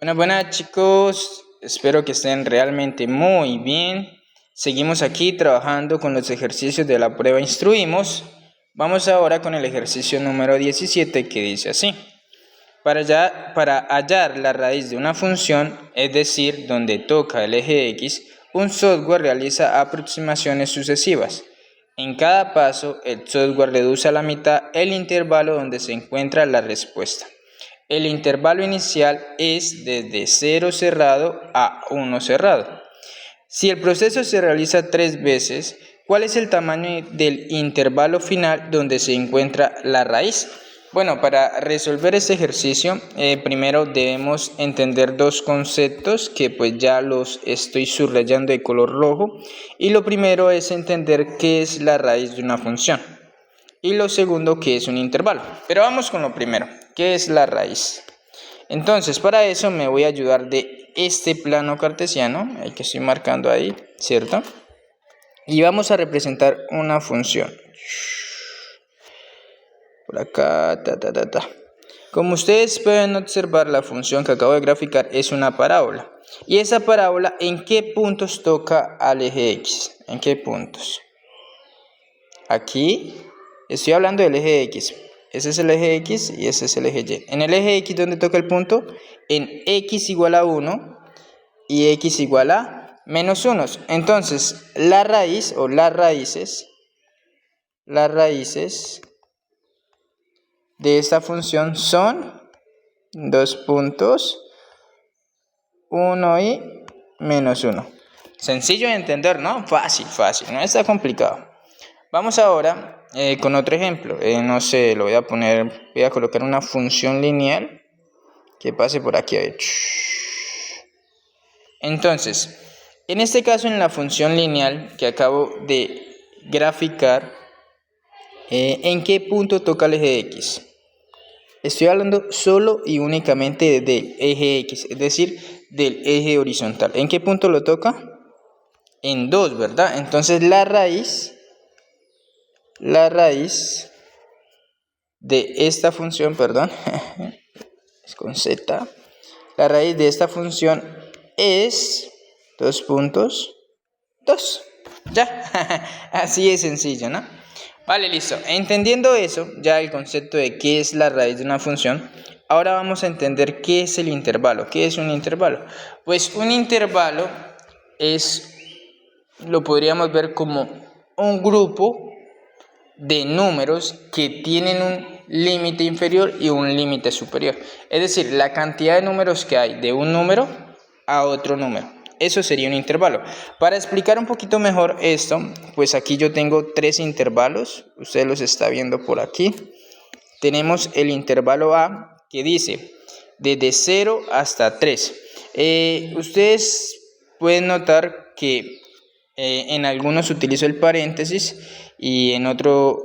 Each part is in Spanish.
Buenas chicos, espero que estén realmente muy bien. Seguimos aquí trabajando con los ejercicios de la prueba Instruimos. Vamos ahora con el ejercicio número 17 que dice así. Para hallar la raíz de una función, es decir, donde toca el eje X, un software realiza aproximaciones sucesivas. En cada paso, el software reduce a la mitad el intervalo donde se encuentra la respuesta. El intervalo inicial es desde 0 cerrado a 1 cerrado. Si el proceso se realiza 3 veces, ¿cuál es el tamaño del intervalo final donde se encuentra la raíz? Bueno, para resolver este ejercicio, primero debemos entender dos conceptos que pues ya los estoy subrayando de color rojo. Y lo primero es entender qué es la raíz de una función. Y lo segundo, qué es un intervalo. Pero vamos con lo primero, ¿qué es la raíz? Entonces, para eso me voy a ayudar de este plano cartesiano, el que estoy marcando ahí, ¿cierto? Y vamos a representar una función. Por acá, Como ustedes pueden observar, la función que acabo de graficar es una parábola. ¿Y esa parábola en qué puntos toca al eje X? ¿En qué puntos? Aquí estoy hablando del eje X. Ese es el eje X y ese es el eje Y. En el eje X, ¿dónde toca el punto? En X igual a 1 y X igual a menos 1. Entonces, la raíz o las raíces de esta función son dos puntos, 1 y menos 1. Sencillo de entender, ¿no? Fácil, no está complicado. Vamos ahora con otro ejemplo. No sé, voy a colocar una función lineal que pase por aquí. A ver. Entonces, en este caso, en la función lineal que acabo de graficar, ¿en qué punto toca el eje X? Estoy hablando solo y únicamente del eje X, es decir, del eje horizontal. ¿En qué punto lo toca? En 2, ¿verdad? Entonces la raíz de esta función, es con z, la raíz de esta función es 2 puntos, 2, ya, así es sencillo, ¿no? Vale, listo, entendiendo eso, ya el concepto de qué es la raíz de una función, ahora vamos a entender qué es el intervalo. ¿Qué es un intervalo? Pues un intervalo lo podríamos ver como un grupo de números que tienen un límite inferior y un límite superior. Es decir, la cantidad de números que hay de un número a otro número. Eso sería un intervalo. Para explicar un poquito mejor esto, pues aquí yo tengo 3 intervalos. Usted los está viendo por aquí. Tenemos el intervalo A, que dice desde 0 hasta 3. Ustedes pueden notar que en algunos utilizo el paréntesis y en otro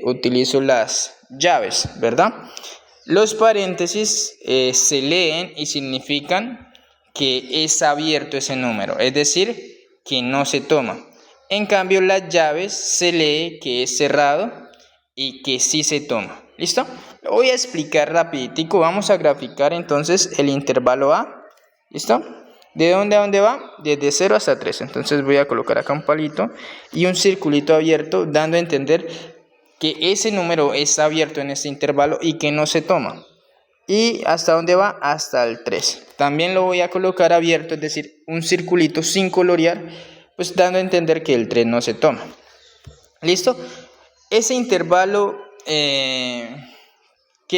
utilizo las llaves, ¿verdad? Los paréntesis se leen y significan que es abierto ese número, es decir, que no se toma. En cambio, las llaves se lee que es cerrado y que sí se toma. ¿Listo? Lo voy a explicar rapiditico. Vamos a graficar entonces el intervalo A. ¿Listo? ¿De dónde a dónde va? Desde 0 hasta 3. Entonces voy a colocar acá un palito y un circulito abierto, dando a entender que ese número está abierto en este intervalo y que no se toma. ¿Y hasta dónde va? Hasta el 3. También lo voy a colocar abierto, es decir, un circulito sin colorear, pues dando a entender que el 3 no se toma. ¿Listo? Ese intervalo, ¿qué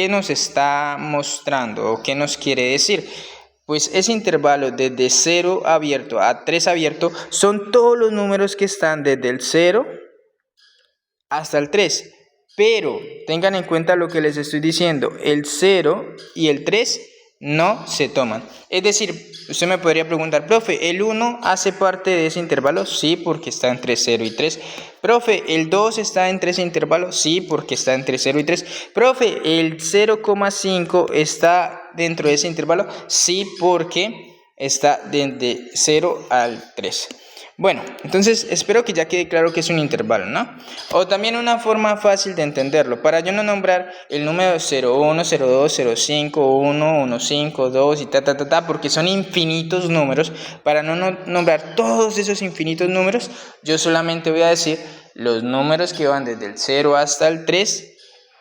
nos está mostrando o qué nos quiere decir? Pues ese intervalo desde 0 abierto a 3 abierto son todos los números que están desde el 0 hasta el 3. Pero tengan en cuenta lo que les estoy diciendo, el 0 y el 3 no se toman. Es decir, usted me podría preguntar, profe, ¿el 1 hace parte de ese intervalo? Sí, porque está entre 0 y 3. Profe, ¿el 2 está entre ese intervalo? Sí, porque está entre 0 y 3. Profe, ¿el 0,5 está dentro de ese intervalo? Sí, porque está desde 0 al 3. Bueno, entonces espero que ya quede claro que es un intervalo, ¿no? O también una forma fácil de entenderlo, para yo no nombrar el número 01, 02, 05, 1, 15, 2 y porque son infinitos números, para no nombrar todos esos infinitos números, yo solamente voy a decir los números que van desde el 0 hasta el 3,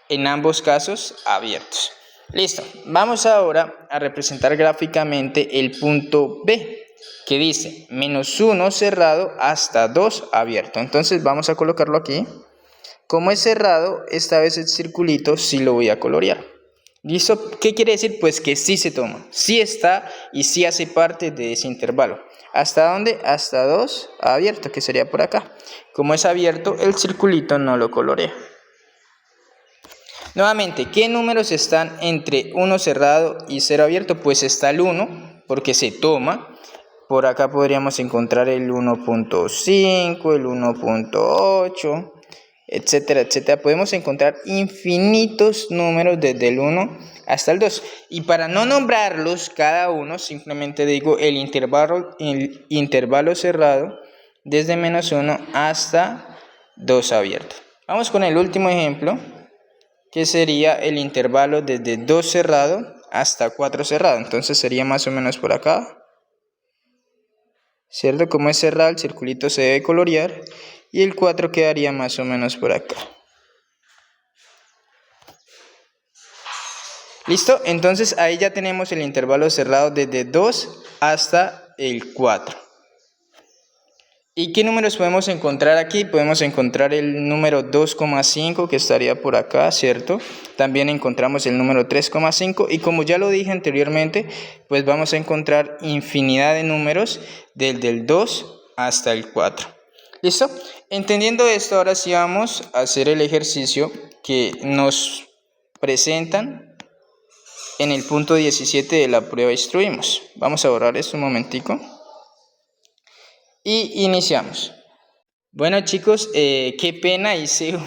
en ambos casos abiertos. Listo, vamos ahora a representar gráficamente el punto B, que dice -1 cerrado hasta 2 abierto. Entonces vamos a colocarlo aquí. Como es cerrado, esta vez el circulito sí lo voy a colorear. ¿Listo? ¿Qué quiere decir? Pues que sí se toma, sí está y sí hace parte de ese intervalo. ¿Hasta dónde? Hasta 2 abierto, que sería por acá. Como es abierto, el circulito no lo colorea. Nuevamente, ¿qué números están entre 1 cerrado y 0 abierto? Pues está el 1, porque se toma. Por acá podríamos encontrar el 1.5, el 1.8, etcétera, etcétera. Podemos encontrar infinitos números desde el 1 hasta el 2. Y para no nombrarlos cada uno, simplemente digo el intervalo cerrado desde -1 hasta 2 abierto. Vamos con el último ejemplo, que sería el intervalo desde 2 cerrado hasta 4 cerrado. Entonces sería más o menos por acá, ¿cierto? Como es cerrado, el circulito se debe colorear y el 4 quedaría más o menos por acá. ¿Listo? Entonces ahí ya tenemos el intervalo cerrado desde 2 hasta el 4. ¿Y qué números podemos encontrar aquí? Podemos encontrar el número 2,5 que estaría por acá, ¿cierto? También encontramos el número 3,5 y como ya lo dije anteriormente, pues vamos a encontrar infinidad de números desde el 2 hasta el 4. ¿Listo? Entendiendo esto, ahora sí vamos a hacer el ejercicio que nos presentan en el punto 17 de la prueba instruimos. Vamos a borrar esto un momentico. Y iniciamos. Bueno chicos, qué pena, hice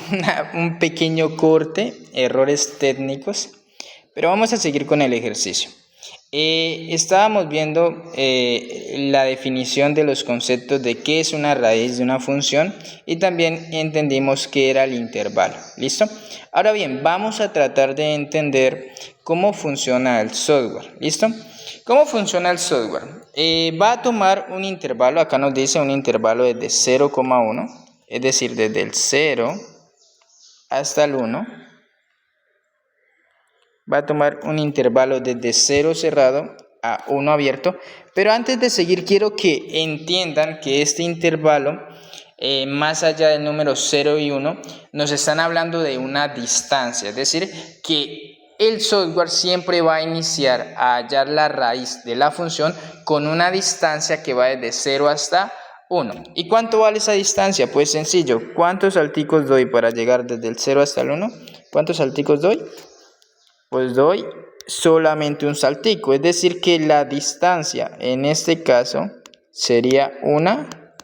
un pequeño corte, errores técnicos, pero vamos a seguir con el ejercicio. Estábamos viendo la definición de los conceptos de qué es una raíz de una función y también entendimos qué era el intervalo. ¿Listo? Ahora bien, vamos a tratar de entender cómo funciona el software. ¿Listo? ¿Cómo funciona el software? Va a tomar un intervalo, acá nos dice un intervalo desde 0,1, es decir, desde el 0 hasta el 1. Va a tomar un intervalo desde 0 cerrado a 1 abierto. Pero antes de seguir, quiero que entiendan que este intervalo, más allá del número 0 y 1, nos están hablando de una distancia, es decir, que el software siempre va a iniciar a hallar la raíz de la función con una distancia que va desde 0 hasta 1. ¿Y cuánto vale esa distancia? Pues sencillo, ¿cuántos salticos doy para llegar desde el 0 hasta el 1? ¿Cuántos salticos doy? Pues doy solamente un saltico, es decir que la distancia en este caso sería una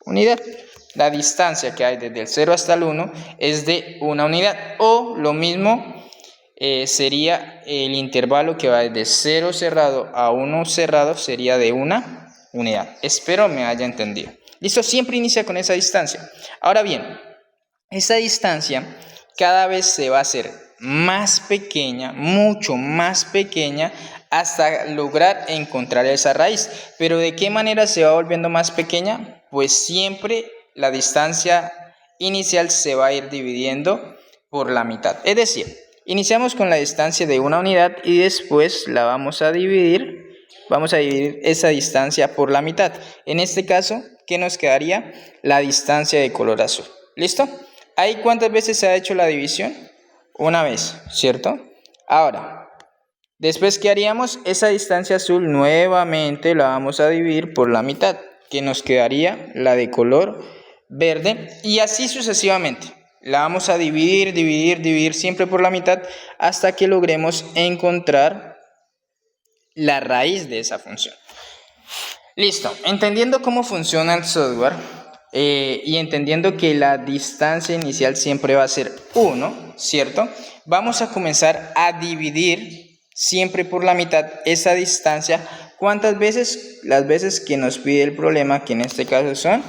unidad. La distancia que hay desde el 0 hasta el 1 es de una unidad, o lo mismo sería el intervalo que va desde 0 cerrado a 1 cerrado, sería de una unidad. Espero me haya entendido. Listo, siempre inicia con esa distancia. Ahora bien, esa distancia cada vez se va a hacer más pequeña, mucho más pequeña, hasta lograr encontrar esa raíz. Pero ¿de qué manera se va volviendo más pequeña? Pues siempre la distancia inicial se va a ir dividiendo por la mitad. Es decir, iniciamos con la distancia de una unidad y después la vamos a dividir esa distancia por la mitad. En este caso, ¿qué nos quedaría? La distancia de color azul. ¿Listo? ¿Ahí cuántas veces se ha hecho la división? Una vez, ¿cierto? Ahora, después, ¿qué haríamos? Esa distancia azul nuevamente la vamos a dividir por la mitad, que nos quedaría la de color verde, y así sucesivamente. La vamos a dividir siempre por la mitad hasta que logremos encontrar la raíz de esa función. Listo, entendiendo cómo funciona el software y entendiendo que la distancia inicial siempre va a ser 1, ¿cierto? Vamos a comenzar a dividir siempre por la mitad esa distancia ¿Cuántas veces? Las veces que nos pide el problema, que en este caso son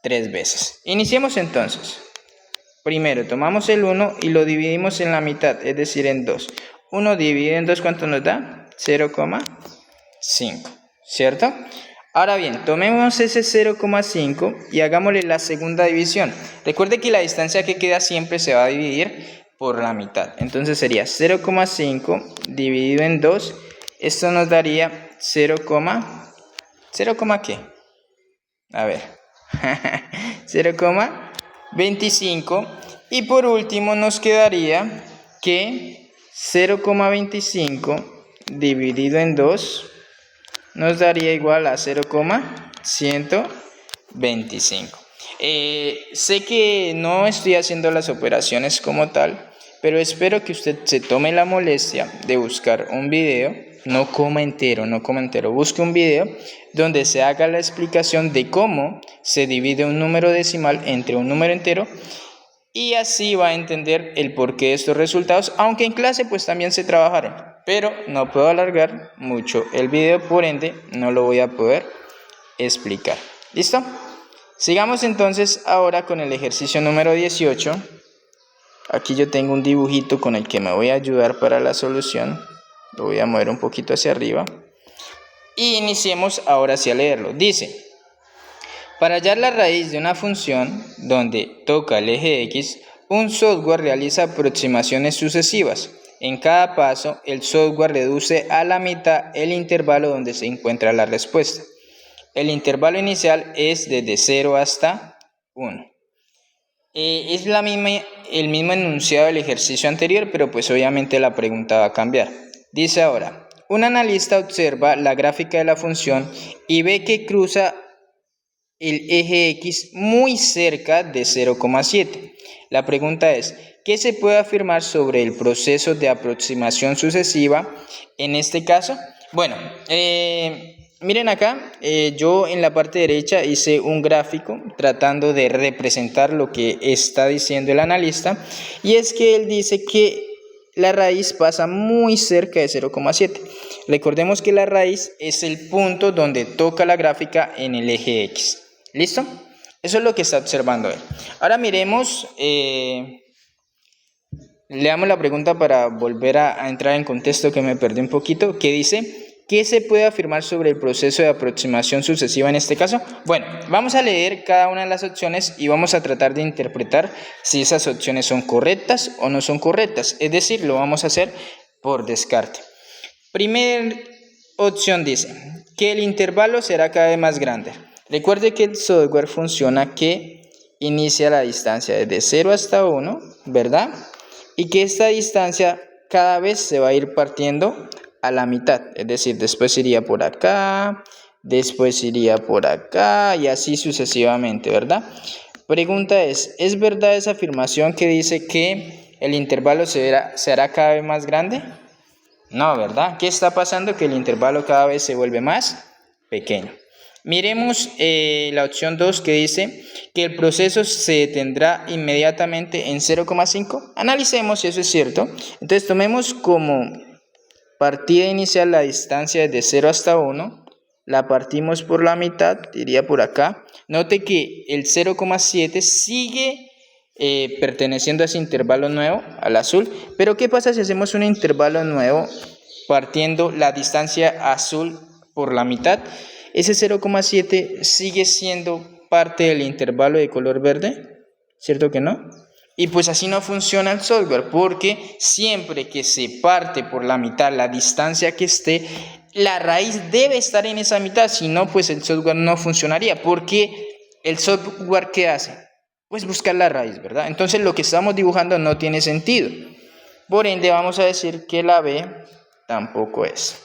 3 veces. Iniciemos entonces. Primero tomamos el 1 y lo dividimos en la mitad, es decir, en 2. 1 dividido en 2, ¿cuánto nos da? 0,5, ¿cierto? Ahora bien, tomemos ese 0,5 y hagámosle la segunda división. Recuerde que la distancia que queda siempre se va a dividir por la mitad. Entonces sería 0,5 dividido en 2. Esto nos daría 0, ¿qué? A ver. 0,25. Y por último nos quedaría que 0,25 dividido en 2 nos daría igual a 0,125. Sé que no estoy haciendo las operaciones como tal, pero espero que usted se tome la molestia de buscar un video, no coma entero, busque un video donde se haga la explicación de cómo se divide un número decimal entre un número entero, y así va a entender el porqué de estos resultados, aunque en clase pues también se trabajaron, pero no puedo alargar mucho el video, por ende no lo voy a poder explicar. ¿Listo? Sigamos entonces ahora con el ejercicio número 18. Aquí yo tengo un dibujito con el que me voy a ayudar para la solución. Lo voy a mover un poquito hacia arriba. Y iniciemos ahora sí a leerlo. Dice: para hallar la raíz de una función donde toca el eje X, un software realiza aproximaciones sucesivas. En cada paso, el software reduce a la mitad el intervalo donde se encuentra la respuesta. El intervalo inicial es desde 0 hasta 1. Es el mismo enunciado del ejercicio anterior, pero pues obviamente la pregunta va a cambiar. Dice ahora: un analista observa la gráfica de la función y ve que cruza el eje X muy cerca de 0,7. La pregunta es: ¿qué se puede afirmar sobre el proceso de aproximación sucesiva en este caso? Bueno, miren acá, yo en la parte derecha hice un gráfico tratando de representar lo que está diciendo el analista, y es que él dice que la raíz pasa muy cerca de 0,7. Recordemos que la raíz es el punto donde toca la gráfica en el eje X. ¿Listo? Eso es lo que está observando él. Ahora miremos, leamos la pregunta para volver a entrar en contexto, que me perdí un poquito, que dice: ¿qué se puede afirmar sobre el proceso de aproximación sucesiva en este caso? Bueno, vamos a leer cada una de las opciones y vamos a tratar de interpretar si esas opciones son correctas o no son correctas. Es decir, lo vamos a hacer por descarte. Primera opción dice que el intervalo será cada vez más grande. Recuerde que el software funciona que inicia la distancia desde 0 hasta 1, ¿verdad? Y que esta distancia cada vez se va a ir partiendo a la mitad, es decir, después iría por acá, después iría por acá y así sucesivamente, ¿verdad? Pregunta ¿es verdad esa afirmación que dice que el intervalo será cada vez más grande? No, ¿verdad? ¿Qué está pasando? Que el intervalo cada vez se vuelve más pequeño. Miremos la opción 2, que dice que el proceso se detendrá inmediatamente en 0,5. Analicemos si eso es cierto. Entonces tomemos como partida inicial la distancia desde 0 hasta 1. La partimos por la mitad, iría por acá. Note que el 0,7 sigue perteneciendo a ese intervalo nuevo, al azul. Pero ¿qué pasa si hacemos un intervalo nuevo partiendo la distancia azul por la mitad? Ese 0,7 sigue siendo parte del intervalo de color verde, ¿cierto que no? Y pues así no funciona el software, porque siempre que se parte por la mitad la distancia que esté, la raíz debe estar en esa mitad, si no pues el software no funcionaría, porque el software ¿qué hace? Pues buscar la raíz, ¿verdad? Entonces lo que estamos dibujando no tiene sentido. Por ende vamos a decir que la B tampoco es.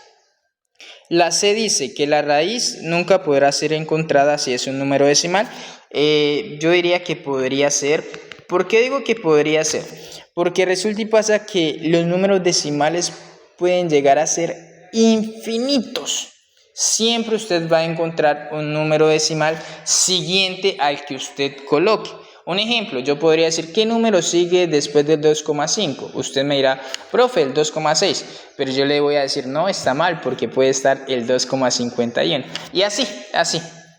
La C dice que la raíz nunca podrá ser encontrada si es un número decimal. Yo diría que podría ser. ¿Por qué digo que podría ser? Porque resulta y pasa que los números decimales pueden llegar a ser infinitos. Siempre usted va a encontrar un número decimal siguiente al que usted coloque. Un ejemplo, yo podría decir, ¿qué número sigue después del 2,5? Usted me dirá, profe, el 2,6. Pero yo le voy a decir, no, está mal, porque puede estar el 2,51. Y así.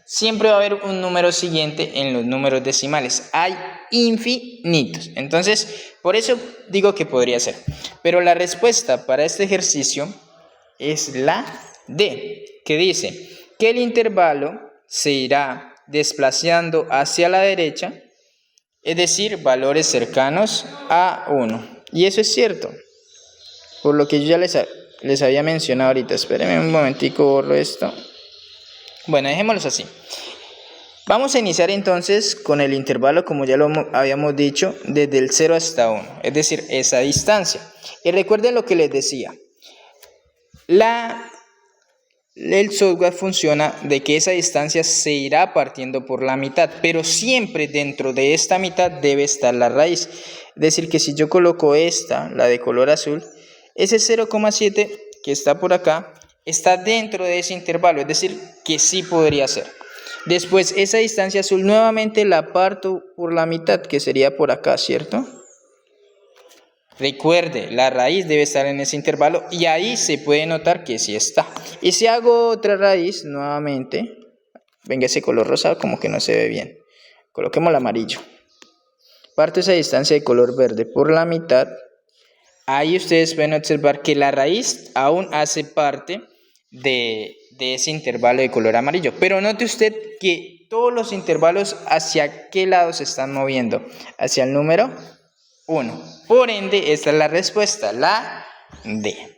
Siempre va a haber un número siguiente en los números decimales. Hay infinitos. Entonces, por eso digo que podría ser. Pero la respuesta para este ejercicio es la D, que dice que el intervalo se irá desplazando hacia la derecha, es decir, valores cercanos a 1. Y eso es cierto, por lo que yo ya les había mencionado ahorita. Espérenme un momentico, borro esto. Bueno, dejémoslos así. Vamos a iniciar entonces con el intervalo, como ya lo habíamos dicho, desde el 0 hasta 1, es decir, esa distancia. Y recuerden lo que les decía. El software funciona de que esa distancia se irá partiendo por la mitad, pero siempre dentro de esta mitad debe estar la raíz. Es decir, que si yo coloco esta, la de color azul, ese 0,7 que está por acá, está dentro de ese intervalo, es decir, que sí podría ser. Después, esa distancia azul nuevamente la parto por la mitad, que sería por acá, ¿cierto? Recuerde, la raíz debe estar en ese intervalo y ahí se puede notar que sí está. Y si hago otra raíz nuevamente, venga, ese color rosado como que no se ve bien. Coloquemos el amarillo. Parto esa distancia de color verde por la mitad. Ahí ustedes pueden observar que la raíz aún hace parte de ese intervalo de color amarillo. Pero note usted que todos los intervalos hacia qué lado se están moviendo. Hacia el número 1. Por ende, esta es la respuesta, la D.